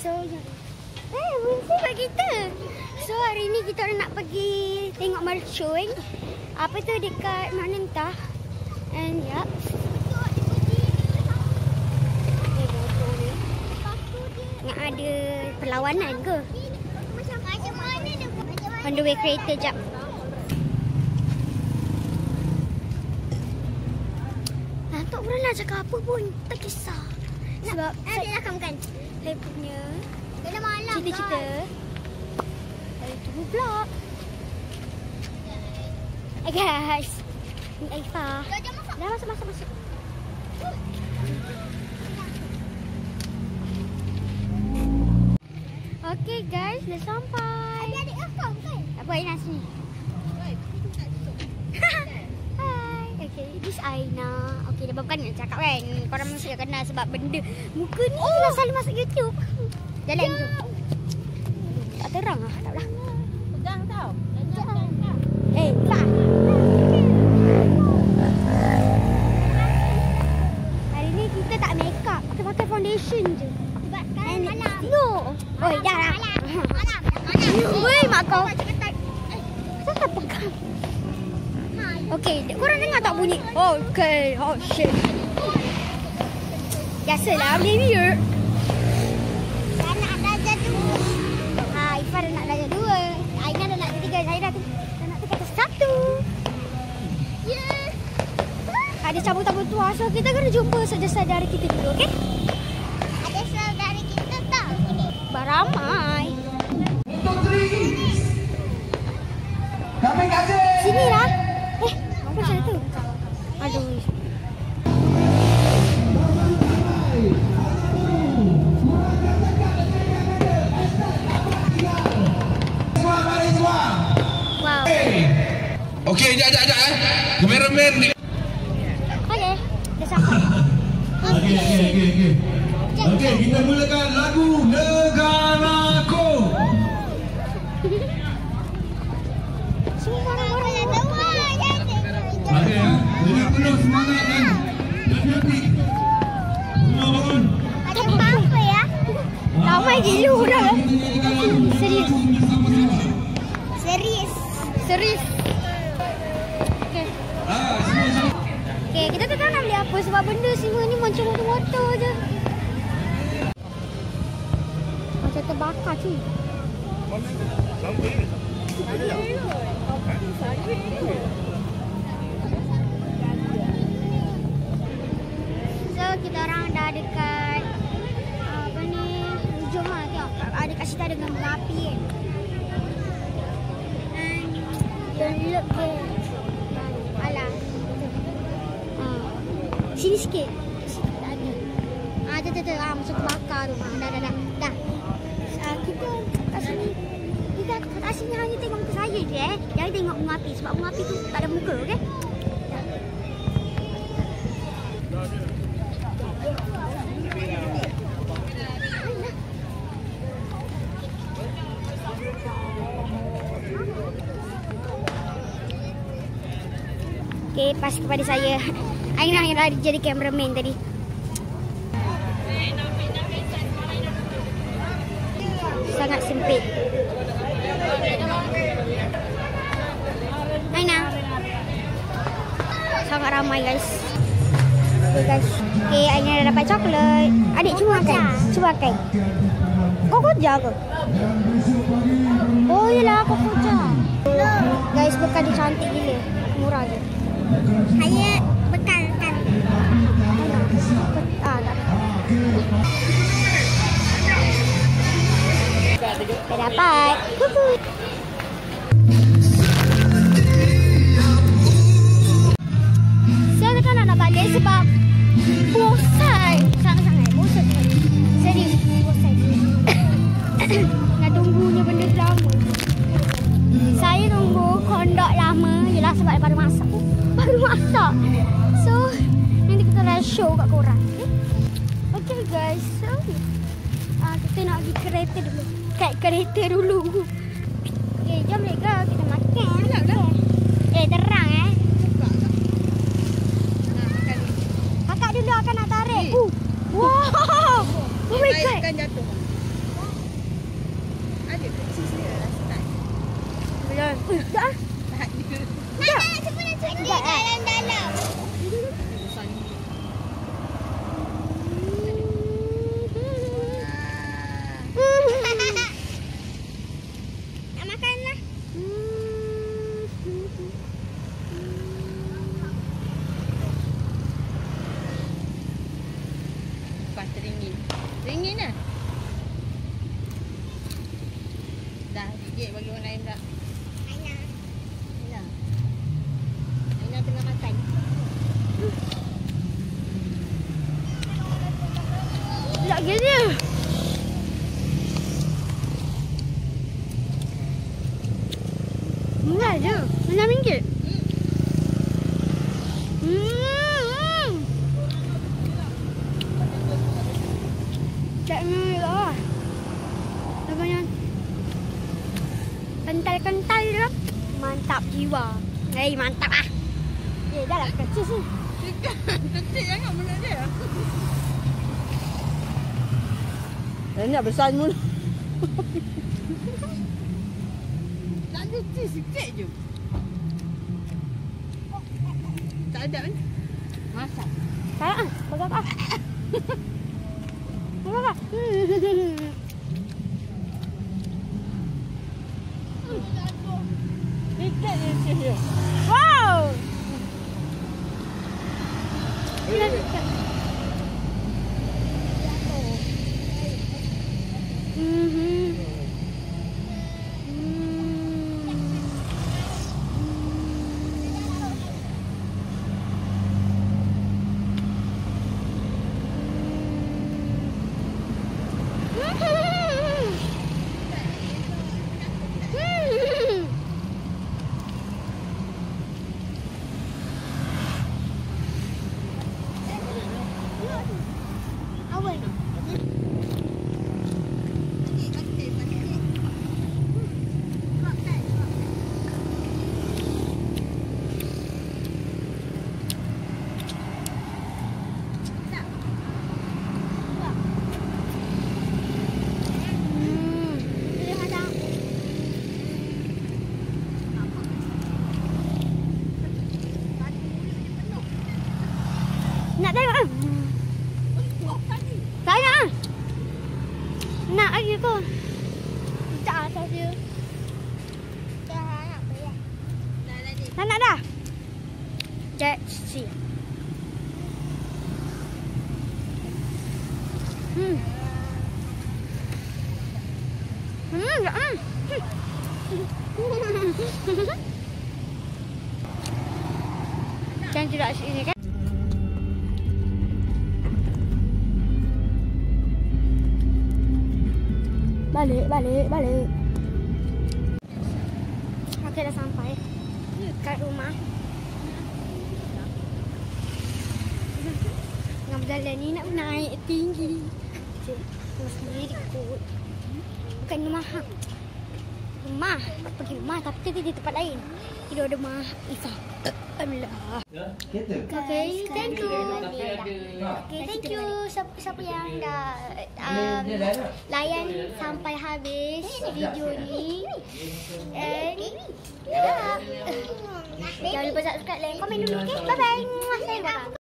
So, buat kita. So, hari ni kita orang nak pergi tengok mercun. Apa tu dekat mana entah. And ya. Nak ada perlawanan ke? Macam mana dia? On the way kereta jap. Tak pernah nak cakap apa pun. Tak kisah. Sebab saya nak makan. Saya punya cita-cita. Saya tunggu vlog. Hey guys. Ni Aifah. Dah masuk. Okay guys, dah sampai. Adik-adik kau kan? Apa Aina sini? Hai. Okay, this Aina. Okay, dah berapa kali nak cakap kan? Korang mesti kenal sebab benda muka ni lah selalu masuk YouTube. Jalan tu. Tak terang lah, tak lah. Pegang tau. Tak. Hari ni kita tak make up. Kita pakai foundation je. Sebab kan malam. No. Oi, dah lah. Malam. Woi, mak kau. Kenapa pegang? Okay, korang dengar tak bunyi? Okay, oh shit. Biasalah, baby ya. Dah nak darjah 2. Ifah dah nak darjah 2. Aina dah nak darjah 3. Saya dah nak tingkat 1. Yeah. Ada cabut-cabut tua. So, kita kena jumpa saudara-saudara kita dulu, okay? Ada saudara kita tak? Beramai. Kami kasih. Sini lah. Apa macam tu? Aduh. Wow. Okey, jap. Kameraman. Okey, dah sampai. Okey. Okey, kita mulakan lagu Negaraku. Semua orang-orang yang tahu. Okey ya. Dengan penuh semangat dan hati. Semua bangun. Ada apa ya? Ramai gila orang. Serius. Okey. Okey, kita tak tahu nak beli apa sebab benda semua ni macam motor-motor je. Macam terbakar cuy. So, kita orang dah dekat apa ni, hujung lah tengok. Ada kat situ ada gambar api kan. And don't look there. Alah. Sini sikit. Tak ada. Tu. Macam terbakar tu. Dah. Kita kat sini. Kita kat sini hanya tengok muka saya je Jangan tengok bunga api sebab bunga api tu tak ada muka, okey? Okey, pas kepada saya. Aina yang lari jadi cameraman tadi. Sangat sempit. Aina. Sangat ramai guys. Okay guys. Okay, Aina dah dapat coklat. Adik cuba makan. Cuba makan. Kau koja ke? Oh yelah, kau koja. Guys, bekal dia cantik gila. Murah je. Saya bekalkan. Tak. Dah dapat. Saya kan nak balik sebab bosan. Sangat-sangat bosan. Serius, bosan. Nak tunggunya benda lama. Saya tunggu kondok lama jelah sebab baru masak. So, nanti kita live show kat korang. Okay guys, so kita nak pergi kereta dulu. Kat kereta dulu. Okay, jom mereka kita makan. Terang Kakak dulu akan nak tarik. Wow. Oh my god. RM1. RM1 dah. Dah gigit bagi orang lain tak? Aina. Aina tengah makan. Tak gila. Murah je. RM6. Tak murah. Namanya kental-kental je. Mantap jiwa. Mantap ah. Dah lah kecil sih. Kecil jangan benda dia. Nak besar mula. Tak kecil sikit je. Tak ada kan? Masak. Tak ah. Bagus ah. Bagus ah. Sikit je sikit. Wow. Nak tengok ah. Tak nak ah. Nak lagi ke? Tak asal dia. Dah nak bayar. Dah nak dah. Let's see. Jangan tidak sini kan? Balik. Okey, dah sampai kat rumah. Nak berjalan ni nak naik tinggi. Cik, sendiri kot. Bukan rumah. Rumah. Pergi rumah tapi kita di tempat lain. Kita ada rumah Isa. Alhamdulillah. Okay, thank you. Okay, thank you siapa yang dah layan sampai habis video ni. And jangan lupa subscribe, like, komen dulu, okay? Bye bye. Sayang.